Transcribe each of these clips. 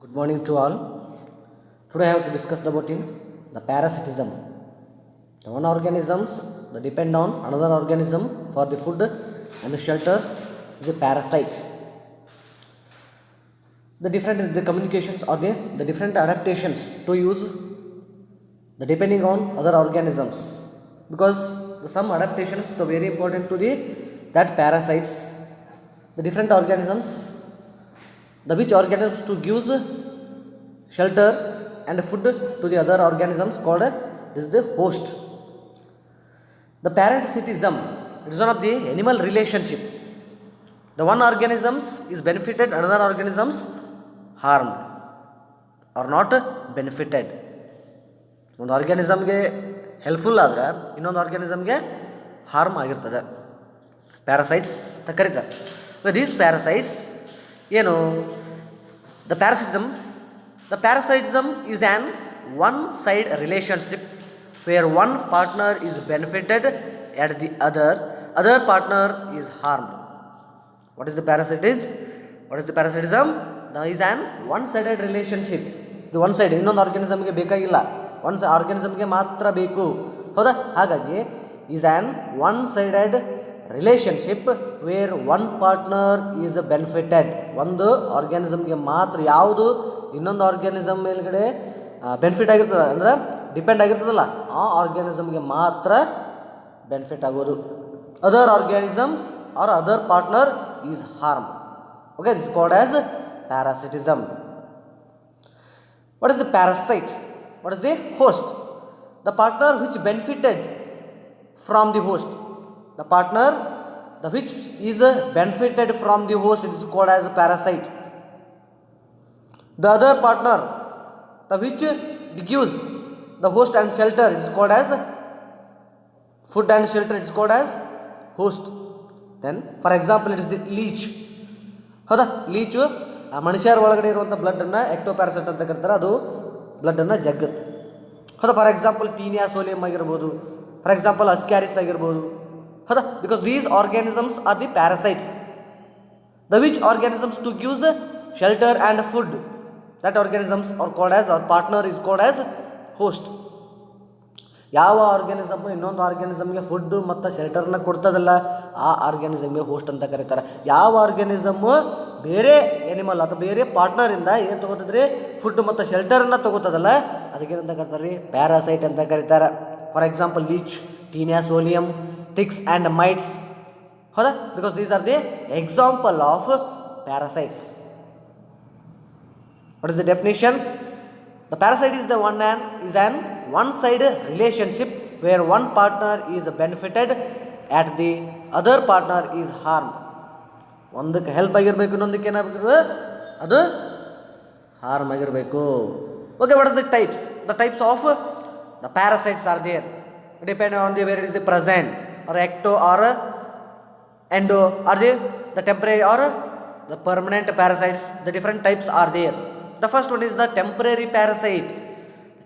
Good morning to all. Today I have to discuss about the parasitism. The one organisms that depend on another organism for the food and the shelter is a parasite. The communications or the different adaptations to use the depending on other organisms, because some adaptations are very important to the that parasites, the different organisms, the which organisms to give shelter and food to the other organisms called this is the host. The parasitism, it is one of the animal relationship. The one organisms is benefited, another organisms harmed or not benefited. ಒಂದು ಆರ್ಗ್ಯಾನಿಸಮ್ಗೆ helpful ಆದರೆ ಇನ್ನೊಂದು ಆರ್ಗ್ಯಾನಿಸಮ್ಗೆ harm ಆಗಿರ್ತದೆ, parasites ಅಂತ ಕರೀತಾರೆ. These parasites ಏನು? The parasitism is an one side relationship where one partner is benefited at the other partner is harmed. What is the parasitism? That is an one-sided relationship. ಇದು one side, ಇನ್ನೊಂದು ಆರ್ಗ್ಯಾನಿಸಮ್ಗೆ ಬೇಕಾಗಿಲ್ಲ, ಒಂದು ಆರ್ಗ್ಯಾನಿಸಮ್ಗೆ ಮಾತ್ರ ಬೇಕು, ಹೌದಾ? ಹಾಗಾಗಿ is an one sided relationship where one partner is benefited. ಒಂದು ಆರ್ಗ್ಯಾನಿಸಮ್ಗೆ ಮಾತ್ರ, ಯಾವುದು ಇನ್ನೊಂದು ಆರ್ಗ್ಯಾನಿಸಮ್ ಮೇಲ್ಗಡೆ ಬೆನಿಫಿಟ್ ಆಗಿರ್ತದೆ ಅಂದರೆ ಡಿಪೆಂಡ್ ಆಗಿರ್ತದಲ್ಲ, ಆ ಆರ್ಗ್ಯಾನಿಸಮ್ಗೆ ಮಾತ್ರ ಬೆನಿಫಿಟ್ ಆಗೋದು. Other organisms or other partner is harmed. Okay, this is called as parasitism. What is the parasite? What is the host? The partner which benefited from the host. The partner which is benefited from the host, it is called as a parasite. The other partner which gives the host and shelter, it is called as food and shelter, it is called as host. Then for example it is the leech, ಹೌದಾ? Leech ಮನುಷ್ಯರ ಒಳಗಡೆ ಇರುವಂಥ ಬ್ಲಡ್ಡನ್ನು ಎಕ್ಟೋ parasite ಅಂತ ಕರೀತಾರೆ, ಅದು ಬ್ಲಡ್ಡನ್ನು ಜಗ್ಗುತ್ತೆ, ಹೌದಾ? For example tinea ಸೋಲಿಯಮ್ ಆಗಿರ್ಬೋದು, for example ascaris ಆಗಿರ್ಬೋದು, ಹೌದಾ? Because these organisms are the parasites. The which organisms to gives shelter and food, that organisms are called as, are partner is called as host. ಯಾವ organism ಇನ್ನೊಂದು ಆರ್ಗ್ಯಾನಿಸಮ್ಗೆ food ಮತ್ತು ಶೆಲ್ಟರ್ನ ಕೊಡ್ತದಲ್ಲ, ಆ ಆರ್ಗ್ಯಾನಿಸಮ್ಗೆ host ಅಂತ ಕರೀತಾರೆ. ಯಾವ ಆರ್ಗ್ಯಾನಿಸಮ್ಮು ಬೇರೆ ಎನಿಮಲ್ ಅಥವಾ ಬೇರೆ ಪಾರ್ಟ್ನರಿಂದ ಏನು ತೊಗೋತದ್ರಿ, ಫುಡ್ ಮತ್ತು ಶೆಲ್ಟರನ್ನು ತೊಗೋತದಲ್ಲ, ಅದಕ್ಕೇನಂತ ಕರೀತಾರೆ ರೀ? ಪ್ಯಾರಾಸೈಟ್ ಅಂತ ಕರೀತಾರೆ. For example leech, taenia solium, ticks and mites, ಹೌದಾ? Because these are the example of parasites. What is the definition? The parasite is an one-side relationship where one partner is benefited at the other partner is harmed. ಒಂದಕ್ಕೆ help ಆಗಿರಬೇಕು, ಇನ್ನೊಂದಕ್ಕೆ ಏನಾಗಬೇಕು, ಅದು harm ಆಗಿರಬೇಕು. Okay, what is the types? The types of the parasites are there depend on the where it is the present or ecto or endo, or the temporary or the permanent parasites. The different types are there. The first one is the temporary parasite.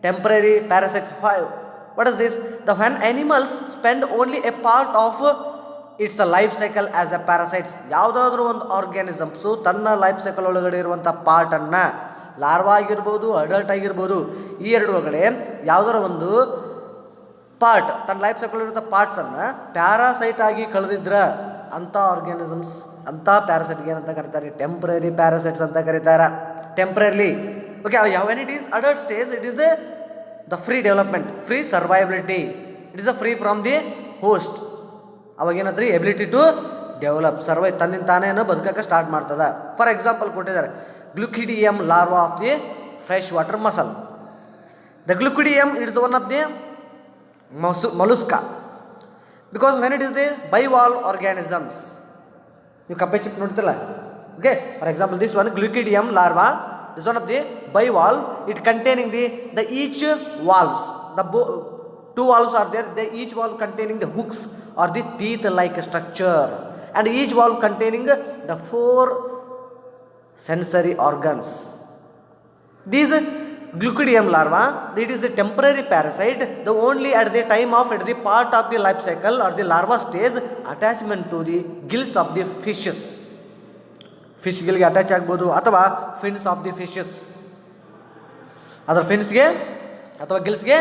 Temporary parasites. What is this? When animals spend only a part of its life cycle as a parasites. ಯಾವುದಾದ್ರೂ ಒಂದು organisms ತನ್ನ life cycle ಒಳಗಡೆ ಇರುವಂಥ ಪಾರ್ಟನ್ನು, larva ಆಗಿರ್ಬೋದು, adult ಆಗಿರ್ಬೋದು, ಈ ಎರಡು ಒಳಗಡೆ ಯಾವುದಾರ ಒಂದು ಪಾರ್ಟ್, ತನ್ನ ಲೈಫ್ ಸೈಕಲ್ ಇರುವಂಥ ಪಾರ್ಟ್ಸನ್ನು ಪ್ಯಾರಾಸೈಟ್ ಆಗಿ ಕಳೆದಿದ್ರ ಅಂಥ ಆರ್ಗ್ಯಾನಿಸಮ್ಸ್, ಅಂಥ ಪ್ಯಾರಾಸೈಟ್ಗೆ ಏನಂತ ಕರೀತಾರೆ? ಟೆಂಪ್ರರಿ ಪ್ಯಾರಾಸೈಟ್ಸ್ ಅಂತ ಕರೀತಾರೆ. Temporarily. Okay, when it is adult stage, it is the free development, free survivability. It is a free from the host. ಅವಾಗ ಏನಂದ್ರೆ ಎಬಿಲಿಟಿ ಟು ಡೆವಲಪ್, ಸರ್ವೈವ್, ತನ್ನಿಂದ ತಾನೇ ಬದುಕಕ್ಕೆ ಸ್ಟಾರ್ಟ್ ಮಾಡ್ತದೆ. ಫಾರ್ ಎಕ್ಸಾಂಪಲ್ ಕೊಟ್ಟಿದ್ದಾರೆ, glochidium larva of the fresh water mussel. The glochidium it is one of the mollusca, because when it is the bivalve organisms. ನೀವು ಕಪ್ಪೆ ಚಿಪ್ ನೋಡ್ತಿಲ್ಲ? Okay, for example, this one Glucidium larva, this one of the bivalve, it containing the each valves, the two valves are there, they each valve containing the hooks or the teeth like structure, and each valve containing the 4 sensory organs. These Glucidium larva, it is a temporary parasite, the only at the time of at the part of the life cycle or the larva stage attachment to the gills of the fishes. ಫಿಶ್ಗಳಿಗೆ attach ಆಗ್ಬೋದು ಅಥವಾ fins of the fishes, ಅದರ ಫಿನ್ಸ್ಗೆ ಅಥವಾ ಗಿಲ್ಸ್ಗೆ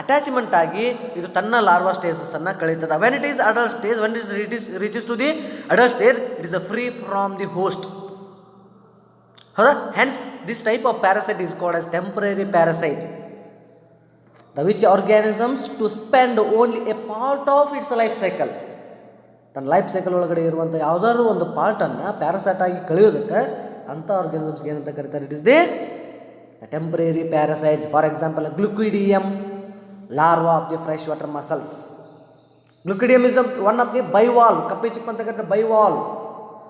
attachment ಆಗಿ ಇದು ತನ್ನ larva ಸ್ಟೇಜಸ್ಸನ್ನು ಕಳೀತದೆ. When it is adult stage, when it reaches to the adult stage, it is a free from the host. ಹೌದಾ? Hence this type of parasite is called as temporary parasite. The which organisms to spend only a part of its life cycle. ತನ್ನ life cycle ಒಳಗಡೆ ಇರುವಂಥ ಯಾವುದಾದ್ರು ಒಂದು ಪಾರ್ಟನ್ನು parasite ಆಗಿ ಕಳೆಯೋದಕ್ಕೆ ಅಂಥ ಆರ್ಗ್ಯಾನಿಸಮ್ಸ್ಗೆ ಏನಂತ ಕರೀತಾರೆ? It is the temporary parasites. For example glochidium, larva of the freshwater mussels. Glucidium is one of the bivalve, kappe chip anta kartare bivalve.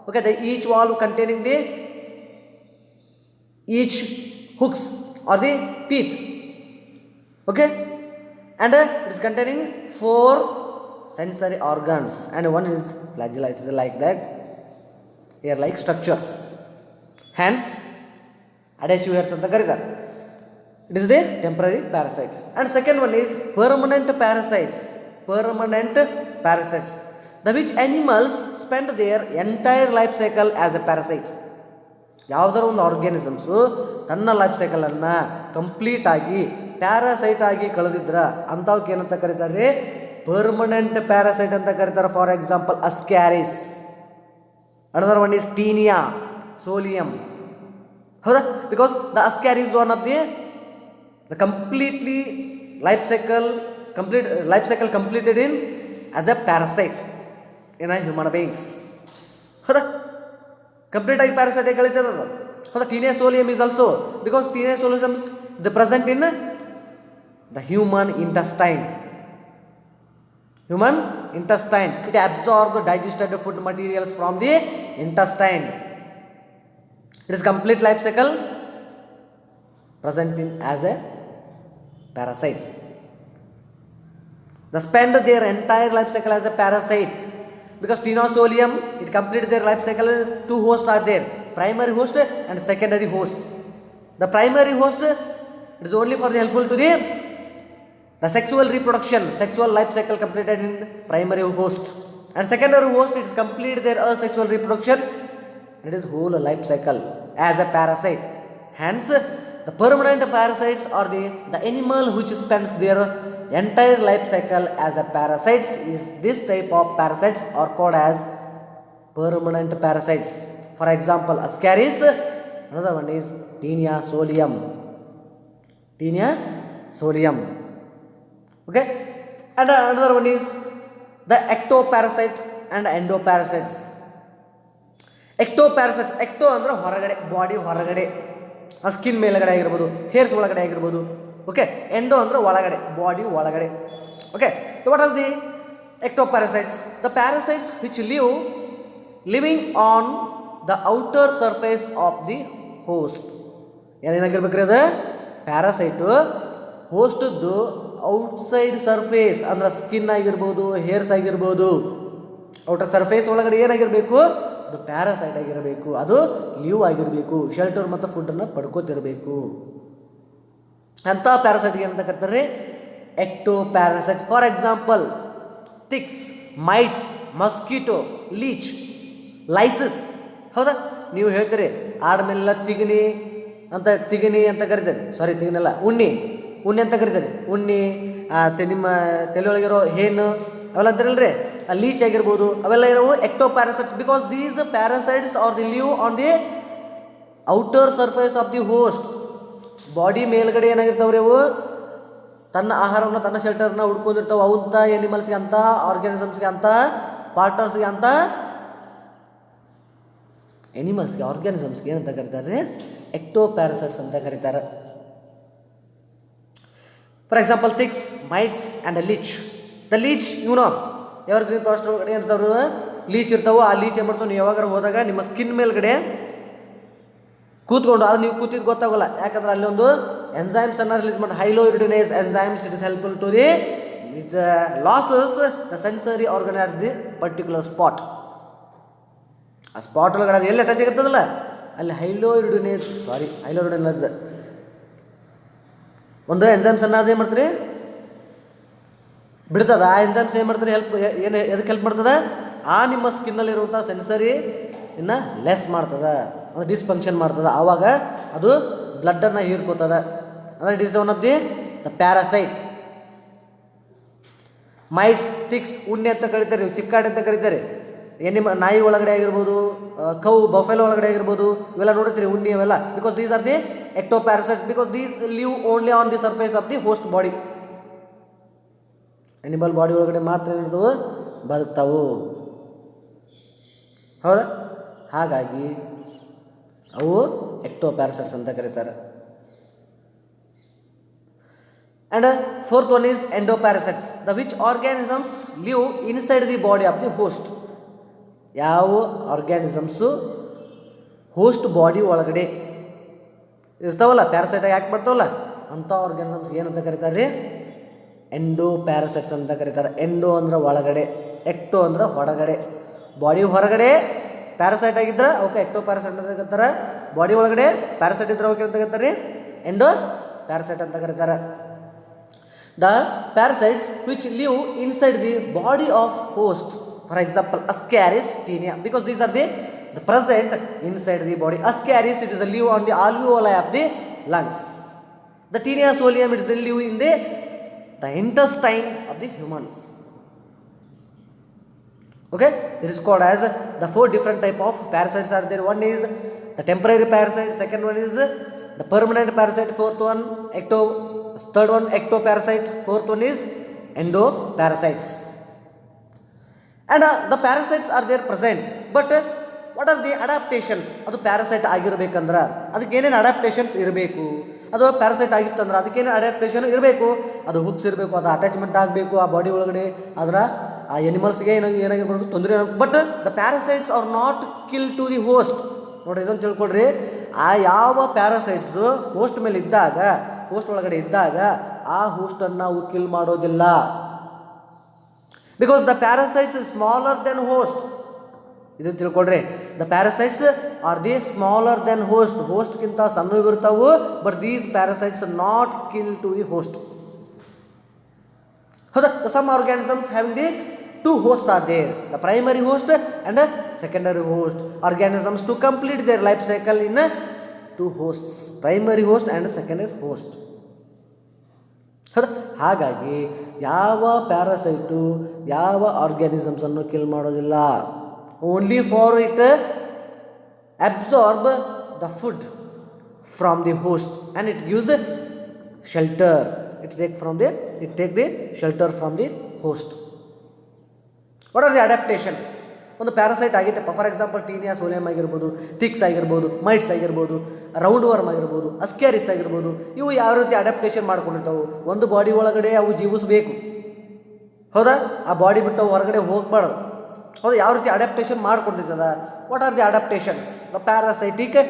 Okay, the each valve containing the each hooks or the teeth. Okay, and it is containing 4 sensory organs and one is flagella. It is like that, here like structures. Hence adhesive hairs anta karitare. It is the temporary parasite. And second one is permanent parasites. Permanent parasites, the which animals spend their entire life cycle as a parasite. ಯಾವುದಾದ್ರು ಒಂದು organisms ತನ್ನ life ಸೈಕಲನ್ನು complete ಆಗಿ parasite ಆಗಿ ಕಳೆದಿದ್ರ ಅಂಥವಕ್ಕೆ ಏನಂತ ಕರೀತಾರೆ? ಪರ್ಮನೆಂಟ್ ಪ್ಯಾರಾಸೈಟ್ ಅಂತ ಕರೀತಾರೆ. For example ascaris. Another one is taenia solium. ಹೌದಾ? Because the ascaris one of the completely life cycle completed in as a parasite in a human beings. ಹೌದಾ? ಕಂಪ್ಲೀಟ್ ಆಗಿ ಪ್ಯಾರಾಸೈಟ್ ಆಗಿ ಕಳೀತದೆ ಅದು. ಹೌದಾ? Taenia solium is also, because taenia solium is the present in the human intestine. It absorbs digested food materials from the intestine. It is complete life cycle present in as a parasite. They spend their entire life cycle as a parasite, because Tenosolium, it completes their life cycle. 2 hosts are there, primary host and secondary host. The primary host, it is only for the helpful to the sexual reproduction, sexual life cycle completed in the primary host, and secondary host, it is complete their asexual reproduction and it is whole life cycle as a parasite. Hence the permanent parasites are the animal which spends their entire life cycle as a parasites. Is this type of parasites are called as permanent parasites. For example, Ascaris. Another one is Taenia solium. Okay, and another one is the ectoparasite and endoparasites. Ectoparasites, ecto andre ಹೊರಗಡೆ, body ಹೊರಗಡೆ, skin ಮೇಲ್ಗಡೆ ಆಗಿರ್ಬೋದು, hairs ಒಳಗಡೆ ಆಗಿರ್ಬೋದು. Okay, endo ಅಂದರೆ ಒಳಗಡೆ, body ಒಳಗಡೆ. Okay, what are the ectoparasites? The parasites which living on the outer surface of the host. ಏನೇನಾಗಿರ್ಬೇಕ್ರಿ ಅದು? ಪ್ಯಾರಾಸೈಟು ಹೋಸ್ಟದ್ದು ಔಟ್ಸೈಡ್ ಸರ್ಫೇಸ್ ಅಂದ್ರೆ ಸ್ಕಿನ್ ಆಗಿರ್ಬೋದು, ಹೇರ್ಸ್ ಆಗಿರ್ಬೋದು, ಔಟರ್ ಸರ್ಫೇಸ್ ಒಳಗಡೆ ಏನಾಗಿರಬೇಕು? ಅದು ಪ್ಯಾರಾಸೈಟ್ ಆಗಿರಬೇಕು, ಅದು ಲೀವ್ ಆಗಿರಬೇಕು, ಶೆಲ್ಟರ್ ಮತ್ತು ಫುಡ್ಡನ್ನು ಪಡ್ಕೋತಿರಬೇಕು. ಅಂಥ ಪ್ಯಾರಾಸೈಟ್ಗೆ ಏನಂತ ಕರ್ತಾರೆ? Ectoparasite. For example ticks, mites, mosquito, leech, lices. ಹೌದಾ? ನೀವು ಹೇಳ್ತೀರಿ ಆಡ್ಮೇಲೆಲ್ಲ ತಿಗಣಿ ಅಂತ ಕರಿತಾರೆ. ಸಾರಿ, ತಿಗಣೆಲ್ಲ, ಉಣ್ಣಿ ಅಂತ ಕರಿತಾರೆ. ಉಣ್ಣಿ, ನಿಮ್ಮ ತಲೆಯೊಳಗಿರೋ ಹೇನು ಅವೆಲ್ಲ ಅಂತಾರಲ್ರಿ, ಲೀಚ್ ಆಗಿರ್ಬೋದು, ಅವೆಲ್ಲ ಏನವು? Ectoparasites. Because these parasites are the live on the outer surface of the host. Body ಮೇಲ್ಗಡೆ ಏನಾಗಿರ್ತಾವ್ರಿ ಅವು? ತನ್ನ ಆಹಾರವನ್ನು, ತನ್ನ ಶೆಲ್ಟರ್ನ ಹುಡ್ಕೊಂಡಿರ್ತಾವೆ. ಅಂಥ ಎನಿಮಲ್ಸ್ಗೆ, ಅಂಥ ಆರ್ಗ್ಯಾನಿಸಮ್ಸ್ಗೆ, ಅಂಥ ಪಾರ್ಟ್ನರ್ಸ್ಗೆ, ಅಂಥ ಎನಿಮಲ್ಸ್ಗೆ, ಆರ್ಗ್ಯಾನಿಸಮ್ಸ್ಗೆ ಏನಂತ ಕರೀತಾರೆ? ಎಕ್ಟೋ ಪ್ಯಾರಾಸೈಟ್ಸ್ ಅಂತ ಕರೀತಾರೆ. For example ticks, mites and leech. The leech, evergreen forest ಒಳಗಡೆ ಇರ್ತಾವ್ರು, ಲೀಚ್ ಇರ್ತಾವೆ. ಆ ಲೀಚ್ ಏನು ಮಾಡ್ತಾವೆ? ನೀವು ಯಾವಾಗಾರ ಹೋದಾಗ ನಿಮ್ಮ ಸ್ಕಿನ್ ಮೇಲ್ಗಡೆ ಕೂತ್ಕೊಂಡು, ಅದು ನೀವು ಕೂತಿದ್ದು ಗೊತ್ತಾಗೋಲ್ಲ. ಯಾಕಂದ್ರೆ ಅಲ್ಲಿ ಒಂದು ಎಂಜೈಮ್ಸನ್ನು ರಿಲೀಸ್ ಮಾಡಿ, hyaluronidase enzymes. It is helpful to the it loses the sensory organ at the particular spot. ಆ ಸ್ಪಾಟ್ ಒಳಗಡೆ ಅದು ಎಲ್ಲಿ ಅಟ್ಯಾಚ್ ಆಗಿರ್ತದಲ್ಲ, ಅಲ್ಲಿ ಹೈಲೋಯಿರುಡಿನೇಸ್ ಒಂದು ಎಂಜೈಮ್ಸನ್ನು ಅದೇನು ಮಾಡ್ತೀರಿ? ಬಿಡ್ತದ. ಆ ಎಂಜೈಮ್ಸ್ ಏನು ಮಾಡ್ತಾರೆ? ಎದಕ್ಕೆ ಹೆಲ್ಪ್ ಮಾಡ್ತದೆ? ಆ ನಿಮ್ಮ ಸ್ಕಿನ್ನಲ್ಲಿರುವಂಥ ಸೆನ್ಸರಿ ಇನ್ನು ಲೆಸ್ ಮಾಡ್ತದೆ, ಅದು ಡಿಸ್ಫಂಕ್ಷನ್ ಮಾಡ್ತದೆ. ಆವಾಗ ಅದು ಬ್ಲಡ್ಡನ್ನು ಹೀರ್ಕೋತದೆ. ಅಂದರೆ it is one of the parasites. Mites, ticks, ಉಣ್ಣೆ ಅಂತ ಕರೀತಾರೆ, ಚಿಕ್ಕಾಡೆ ಅಂತ ಕರೀತಾರೆ. ನಾಯಿ ಒಳಗಡೆ ಆಗಿರ್ಬೋದು, ಕೌ ಬಫೆಲೋ ಒಳಗಡೆ ಆಗಿರ್ಬೋದು, ಇವೆಲ್ಲ ನೋಡಿರ್ತೀರಿ ಉಣ್ಣಿ ಅವೆಲ್ಲ. Because these are the ectoparasites, because these live only on the surface of the host body. Animal body ಒಳಗಡೆ ಮಾತ್ರ ಏನಿರ್ತವೆ, ಬದುಕ್ತಾವು. ಹೌದಾ? ಹಾಗಾಗಿ ಅವು ಎಕ್ಟೋ ಪ್ಯಾರಾಸೈಟ್ಸ್ ಅಂತ ಕರೀತಾರೆ. And fourth one is endoparasites, the which organisms live inside the body of the host. ಯಾವ organisms host body ಒಳಗಡೆ ಇರ್ತಾವಲ್ಲ, ಪ್ಯಾರಾಸೈಟ್ ಯಾಕೆ ಬರ್ತಾವಲ್ಲ ಅಂಥ ಆರ್ಗ್ಯಾನಿಸಮ್ಸ್ ಏನಂತ ಕರೀತಾರೆ ರೀ? ಎಂಡೋ ಪ್ಯಾರಾಸೈಟ್ಸ್ ಅಂತ ಕರೀತಾರೆ. ಎಂಡೋ ಅಂದ್ರೆ ಒಳಗಡೆ, ಎಕ್ಟೋ ಅಂದ್ರೆ ಹೊರಗಡೆ. ಬಾಡಿ ಹೊರಗಡೆ ಪ್ಯಾರಾಸೈಟ್ ಆಗಿದ್ರೆ ಅವಕ್ಕೆ ಎಕ್ಟೋ ಪ್ಯಾರಾಸೈಟ್ ಅಂತ ಕರೀತಾರೆ. ಬಾಡಿ ಒಳಗಡೆ ಪ್ಯಾರಾಸೈಟ್ ಇದ್ರೆ ಅವಕ್ಕೆ ಅಂತ ಕರೀತಾರೆ ಎಂಡೋ ಪ್ಯಾರಾಸೈಟ್ ಅಂತ ಕರೀತಾರೆ. The parasites which live inside the body of host, for example Ascaris tinea, because these are the present inside the body. Ascaris, it is a live on the alveoli of the lungs. The tinea solium, it is a live in the intestine of the humans. Okay, it is called as the four different type of parasites are there. One is the temporary parasite, second one is the permanent parasite, fourth one third one ectoparasite, fourth one is endoparasites. And the parasites are there present, but what are the adaptations? ಅದು parasite ಆಗಿರ್ಬೇಕಂದ್ರೆ ಅದಕ್ಕೆ ಏನೇನು adaptations ಇರಬೇಕು? ಅದು parasite ಆಗಿತ್ತಂದ್ರೆ ಅದಕ್ಕೆ ಏನೇನು adaptation ಇರಬೇಕು? ಅದು hooks ಇರಬೇಕು, ಅದು ಅಟ್ಯಾಚ್ಮೆಂಟ್ ಆಗಬೇಕು ಆ ಬಾಡಿ ಒಳಗಡೆ, ಅದರ ಆ ಎನಿಮಲ್ಸ್ಗೆ ಏನಾಗಿರ್ಬೋದು ತೊಂದರೆ. But the parasites are not kill to the host. ನೋಡಿರಿ, ಇದನ್ನು ತಿಳ್ಕೊಳ್ರಿ. ಆ ಯಾವ ಪ್ಯಾರಾಸೈಟ್ಸು ಹೋಸ್ಟ್ ಮೇಲೆ ಇದ್ದಾಗ, ಹೋಸ್ಟ್ ಒಳಗಡೆ ಇದ್ದಾಗ ಆ ಹೋಸ್ಟನ್ನು ಅವು ಕಿಲ್ ಮಾಡೋದಿಲ್ಲ. Because the parasites is smaller than host. ಇದನ್ನು ತಿಳ್ಕೊಳ್ರಿ, the parasites are the smaller than host. ಹೋಸ್ಟ್ಗಿಂತ ಸಣ್ಣವು ಇರ್ತಾವು, but these parasites not kill to the host. ಹೌದಾ? Some organisms having the two hosts are there, the primary host and a secondary host. Organisms to complete their life cycle in two hosts, primary host and secondary host. ಹಾಗಾಗಿ ಯಾವ ಪ್ಯಾರಾಸೈಟು ಯಾವ ಆರ್ಗ್ಯಾನಿಸಮ್ಸನ್ನು kill ಮಾಡೋದಿಲ್ಲ. Only for it absorb the food from the host and it gives the shelter. It take the shelter from the host. What are the adaptations? ಒಂದು parasite ಆಗಿತ್ತಪ್ಪ, for example taenia ಸೋಲಿಯಂ ಆಗಿರ್ಬೋದು, ticks ಆಗಿರ್ಬೋದು, mites ಆಗಿರ್ಬೋದು, round worm ಆಗಿರ್ಬೋದು, ಅಸ್ಕ್ಯಾರಿಸ್ ಆಗಿರ್ಬೋದು. ಇವು ಯಾವ ರೀತಿ adaptation ಮಾಡ್ಕೊಂಡಿರ್ತಾವೆ? ಒಂದು ಬಾಡಿ ಒಳಗಡೆ ಅವು ಜೀವಿಸಬೇಕು, ಹೌದಾ? ಆ ಬಾಡಿ ಬಿಟ್ಟು ಹೊರಗಡೆ ಹೋಗ್ಬಾರ್ದು, ಹೌದಾ? ಯಾವ ರೀತಿ ಅಡಾಪ್ಟೇಷನ್ ಮಾಡ್ಕೊಂಡಿರ್ತದ? What are the adaptations? The parasitic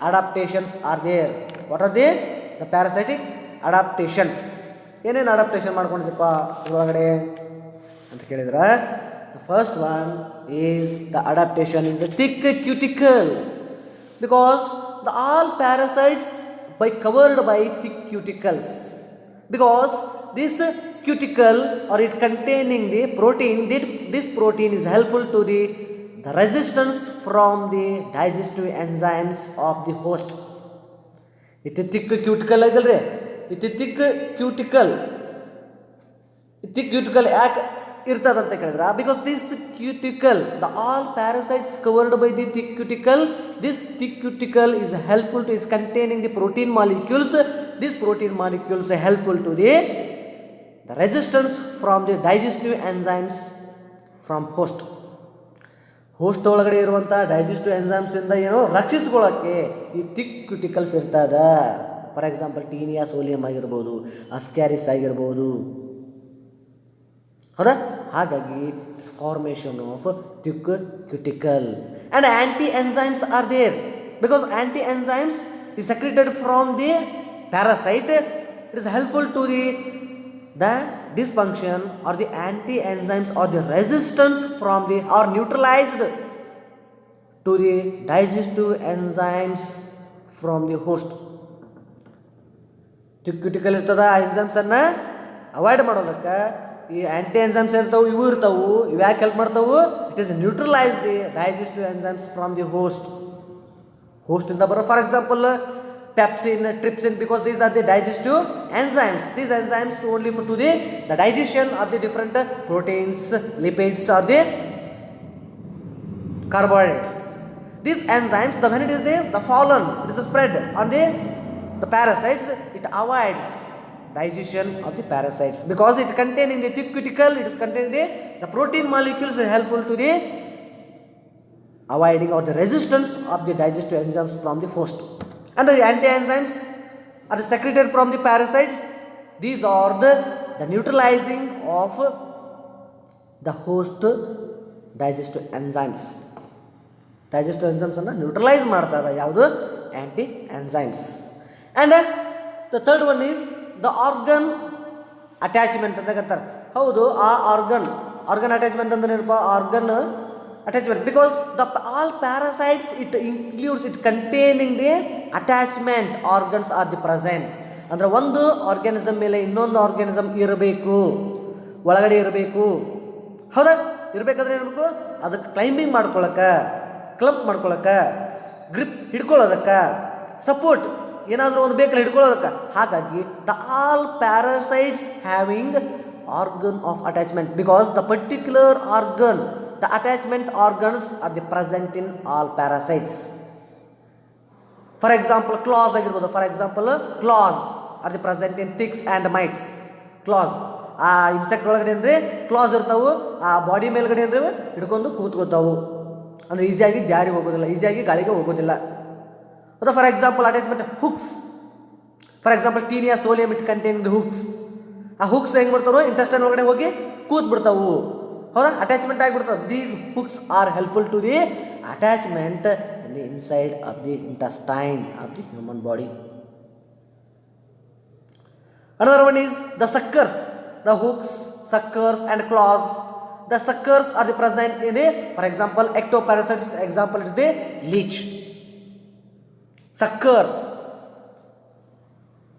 adaptations are there. What are the parasitic adaptations? ಏನೇನು ಅಡಾಪ್ಟೇಷನ್ ಮಾಡ್ಕೊಂಡಿದ್ದಪ್ಪ ಇದರೊಳಗಡೆ ಅಂತ ಕೇಳಿದ್ರೆ, the first one is the adaptation is the thick cuticle, because all parasites covered by thick cuticles, because this cuticle or it containing the protein, this protein is helpful to the resistance from the digestive enzymes of the host. It is thick cuticle agilre, it is thick cuticle ಯಾಕೆ ಇರ್ತದಂತ ಕೇಳಿದ್ರೆ, because this cuticle, the all parasites covered by the thick cuticle, this thick cuticle is helpful to is containing the protein molecules. This protein molecules helpful to the resistance from the digestive enzymes from host. Host ಒಳಗಡೆ ಇರುವಂಥ digestive ಎನ್ಸೈಮ್ಸಿಂದ ಏನೋ ರಕ್ಷಿಸ್ಕೊಳ್ಳೋಕ್ಕೆ ಈ thick ಕ್ಯೂಟಿಕಲ್ಸ್ ಇರ್ತದ. For example taenia ಸೋಲಿಯಂ ಆಗಿರ್ಬೋದು, ಅಸ್ಕ್ಯಾರಿಸ್ ಆಗಿರ್ಬೋದು, ಹೌದಾ? ಹಾಗಾಗಿ its formation of thick cuticle. And anti enzymes are there, because anti enzymes is secreted from the parasite. It is helpful to the dysfunction or the anti-enzymes or the resistance from the or neutralized to the digestive enzymes from the host. Cuticle ಇರ್ತದ, ಆ ಎನ್ಸೈಮ್ಸನ್ನು avoid ಮಾಡೋದಕ್ಕೆ ಈ ಆ್ಯಂಟಿ enzymes ಇರ್ತಾವೆ, ಇವು ಇರ್ತಾವೆ. ಇವು ಯಾಕೆ help ಮಾಡ್ತಾವೆ? It is neutralise the digestive enzymes from the ಹೋಸ್ಟಿಂದ ಬರೋ. For example pepsin, trypsin, because these are the digestive enzymes. These enzymes to only for to the digestion of the different proteins, lipids or the carbohydrates. These enzymes, when it is the fallen, it is spread on the parasites, it avoids digestion of the parasites because it containing the thick cuticle, it is containing the protein molecules helpful to the avoiding or the resistance of the digestive enzymes from the host. And the anti-enzymes are secreted from the parasites. These are the neutralizing of the host digestive enzymes. Digestive enzymes are neutralize ಮಾಡ್ತಾರೆ ಯಾವುದು anti enzymes. And the third one is the organ attachment ಅಂತ ಕರೀತಾರೆ. ಹೌದು, ಆ organ attachment ಅಂದ್ರೆ ಏನಪ್ಪ, organ attachment, because all parasites it includes, it containing the attachment organs are the present. ಅಂದ್ರೆ ಒಂದು ಆರ್ಗ್ಯಾನಿಸಮ್ ಮೇಲೆ ಇನ್ನೊಂದು ಆರ್ಗ್ಯಾನಿಸಮ್ ಇರಬೇಕು, ಒಳಗಡೆ ಇರಬೇಕು. ಹೌದಾ? ಇರಬೇಕಾದ್ರೆ ಏನ್ಬೇಕು, ಅದಕ್ಕೆ ಕ್ಲೈಂಬಿಂಗ್ ಮಾಡ್ಕೊಳಕ್ಕೆ, ಕ್ಲಂಪ್ ಮಾಡ್ಕೊಳಕ್ಕೆ, ಗ್ರಿಪ್ ಹಿಡ್ಕೊಳ್ಳೋದಕ್ಕೆ, ಸಪೋರ್ಟ್ ಏನಾದರೂ ಒಂದು ಬೇಕಲ್ಲ ಹಿಡ್ಕೊಳ್ಳೋದಕ್ಕೆ. ಹಾಗಾಗಿ the all parasites having organ of attachment, because the particular organ, the attachment organs are the present in all parasites. For example, claws ಆಗಿರ್ಬೋದು. For example, claws are the present in ticks and mites. claws, ಆ insect ಒಳಗಡೆ ಏನ್ರಿ class ಇರ್ತಾವು, ಆ body ಮೇಲ್ಗಡೆ ಏನ್ರಿ ಹಿಡ್ಕೊಂಡು ಕೂತ್ಕೋತಾವು. ಅಂದರೆ ಈಸಿಯಾಗಿ ಜಾರಿ ಹೋಗೋದಿಲ್ಲ, ಈಸಿಯಾಗಿ ಗಾಳಿಗೆ ಹೋಗೋದಿಲ್ಲ. ಮತ್ತು for example attachment hooks. For example taenia solium it contain the hooks. ಆ ಹುಕ್ಸ್ ಹೆಂಗೆ ಬರ್ತಾರೋ ಇಂಟೆಸ್ಟೈನ್ ಒಳಗಡೆ ಹೋಗಿ ಕೂತ್ ಬಿಡ್ತಾವು. ಹೌದಾ? ಅಟ್ಯಾಚ್ಮೆಂಟ್ ಆಗಿಬಿಡ್ತದೆ. These hooks are helpful to the attachment in the inside of the intestine of the human body. Another one is the suckers, the hooks, suckers and claws. The suckers are the present in the, for example, ectoparasites. Example is the leech. Suckers.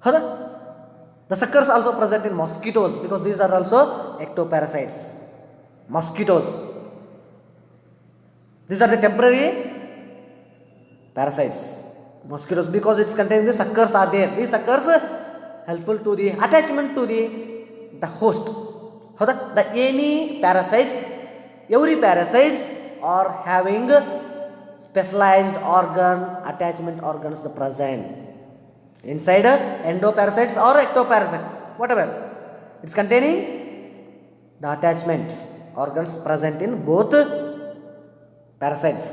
Hada? The suckers also present in mosquitoes because these are also ectoparasites. Mosquitoes. These are the temporary parasites. Mosquitoes, because it's containing the suckers are there. These suckers helpful to the attachment to the host. Howda? The any parasites, every parasites are having specialized organ, attachment organs the present inside endoparasites or ectoparasites, whatever. It's containing the attachment organs present in both parasites.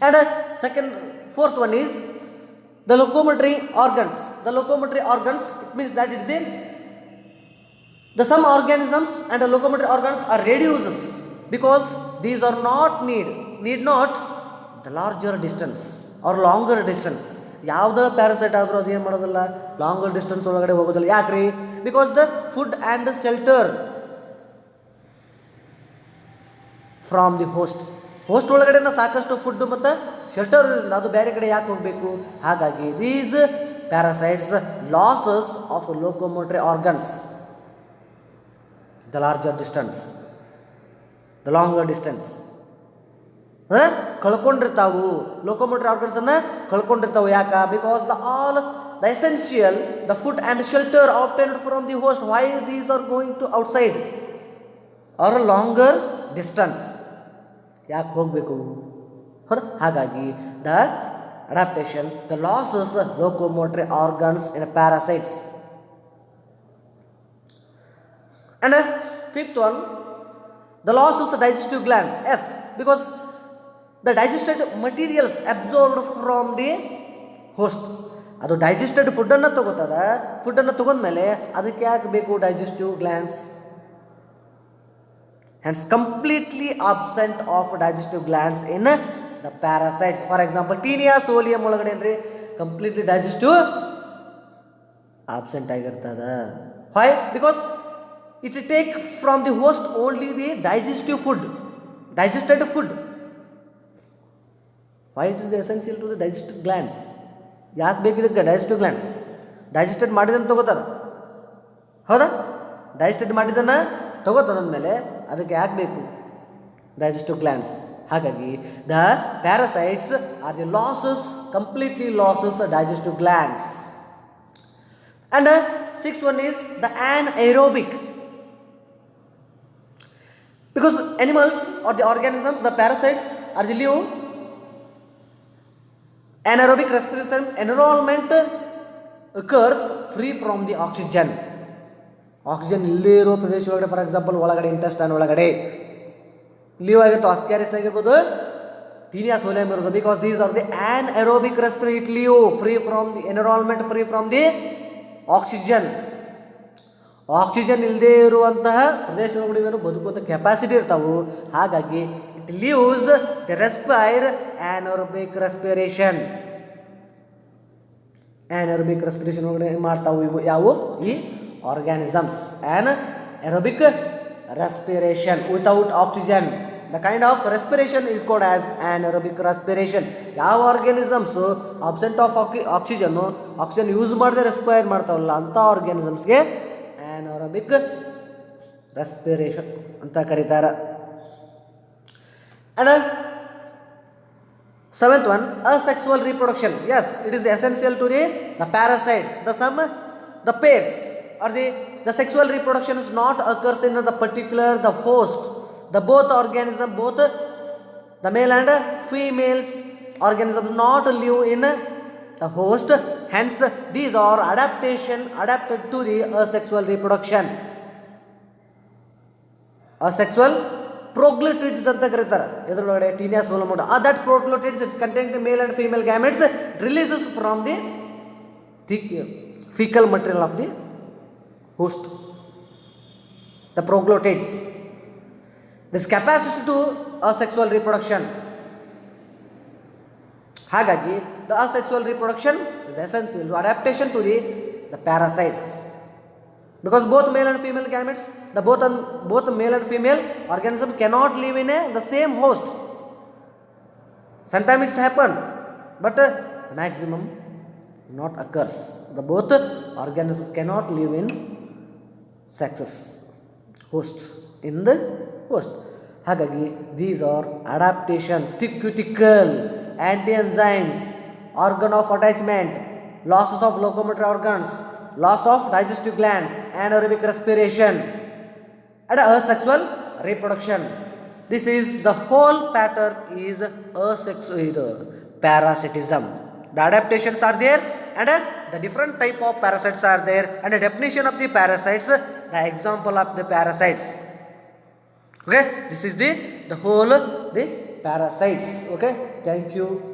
And fourth one is the locomotory organs. The locomotory organs, it means that it is the some organisms and the locomotory organs are reduces because these are not need not the larger distance or longer distance. ಯಾವುದೇ parasite ಆದರೂ ಅದು ಏನು ಮಾಡೋದಿಲ್ಲ, longer distance ಒಳಗಡೆ ಹೋಗೋದಿಲ್ಲ. ಯಾಕ್ರಿ? Because the food and shelter from the host ಒಳಗಡೆನ ಸಾಕಷ್ಟು ಫುಡ್ ಮತ್ತು ಶೆಲ್ಟರ್ ಇರೋದ್ರಿಂದ ಅದು ಬೇರೆ ಕಡೆ ಯಾಕೆ ಹೋಗಬೇಕು? ಹಾಗಾಗಿ these parasites losses of locomotory organs, the larger distance, the longer distance ಕಳ್ಕೊಂಡಿರ್ತಾವು. ಲೋಕೋಮೋಟರಿ ಆರ್ಗನ್ಸನ್ನು ಕಳ್ಕೊಂಡಿರ್ತಾವೆ. ಯಾಕೆ? Because the essential, the food and shelter obtained from the host, why these are going to outside or a longer distance, ಯಾಕೆ ಹೋಗಬೇಕು? ಹೌದಾ? ಹಾಗಾಗಿ the adaptation, the losses locomotory organs in parasites. And fifth one, the losses of digestive gland. Yes, because the digested materials absorbed from the host, ಅದು digested ಫುಡ್ಡನ್ನು ತಗೋತದ. ಫುಡ್ಡನ್ನು ತಗೊಂಡ್ಮೇಲೆ ಅದಕ್ಕೆ ಯಾಕೆ ಬೇಕು digestive glands? Hence completely absent of digestive glands in the parasites. For example taenia solium ಒಳಗಡೆ ಏನ್ರಿ ಕಂಪ್ಲೀಟ್ಲಿ ಡೈಜೆಸ್ಟಿವ್ ಆಬ್ಸೆಂಟ್ ಆಗಿರ್ತದ. Why? Because it take from the host only the digestive food, digested food. Why it is essential to the digestive glands? ಯಾಕೆ ಬೇಕಿದ್ದಕ್ಕೆ digestive glands? Digested ಮಾಡಿದ್ದನ್ನು ತಗೋತದ. ಹೌದಾ? Digested ಮಾಡಿದ್ದನ್ನು ತಗೋತದಂದಮೇಲೆ ಅದಕ್ಕೆ ಯಾಕೆ ಬೇಕು ಡೈಜೆಸ್ಟಿವ್ ಗ್ಲ್ಯಾಂಡ್ಸ್? ಹಾಗಾಗಿ the parasites are the completely losses digestive glands. And sixth one is the anaerobic. Because animals or the organisms, the parasites are the live anaerobic respiration environment occurs free from the oxygen. Oxygen ಇಲ್ಲೇ ಇರೋ ಪ್ರದೇಶ ಒಳಗಡೆ, for example ಒಳಗಡೆ intestine ಒಳಗಡೆ leave ಆಗಿತ್ತು, ಆಸ್ಕ್ಯಾರಿಸ್ ಆಗಿರ್ಬೋದು, tinea ಸೋಲಿಯಂ ಇರೋದು. Because these are the anaerobic respiration, it leave free from the environment, free from the oxygen. Oxygen ಇಲ್ಲದೆ ಇರುವಂತಹ ಪ್ರದೇಶಗಳು ಬದುಕುವಂಥ ಕೆಪಾಸಿಟಿ ಇರ್ತಾವೆ. ಹಾಗಾಗಿ it leaves the respire anaerobic respiration. anaerobic respiration ಒಳಗಡೆ ಮಾಡ್ತಾವು ಇವು ಯಾವುವು? ಈ organisms. Anaerobic respiration without oxygen. The kind of respiration is called as anaerobic respiration. ಯಾವ organisms absent of oxygen use ಮಾಡದೆ ರೆಸ್ಪೈರ್ ಮಾಡ್ತಾವಲ್ಲ ಅಂಥ ಆರ್ಗ್ಯಾನಿಸಮ್ಸ್ಗೆ anaerobic respiration ಅಂತ ಕರೀತಾರೆ. And seventh one, asexual reproduction. Yes, it is essential to the parasites. The pairs or the sexual reproduction is not occurs in the particular the host. The both organism, both the male and females organisms not live in the host. Hence, these are adapted to the asexual reproduction. Asexual proglottids ಅಂತ ಕರೀತಾರೆ. ಇದರೊಳಗಡೆ tinea ಸೋಲಮ್ that proglottids it's containing the male and female gametes releases from the fecal material of the host. The proglottids, this capacity to asexual reproduction. ಹಾಗಾಗಿ the asexual reproduction is essential to adaptation to the parasites. Because both male and female gametes, both male and female organisms cannot live in the same host. Sometimes it's happen, but the maximum not occurs. The both organisms cannot live in sexes, hosts, in the host. ಹಾಗಾಗಿ these are adaptation, thick-cuticle, anti-enzymes, organ of attachment, losses of locomotor organs, loss of digestive glands, anaerobic respiration, and asexual reproduction. This is the whole pattern is asexual parasitism. The adaptations are there and the different type of parasites are there, and the definition of the parasites, the example of the parasites. Okay, this is the whole the parasites. Okay, thank you.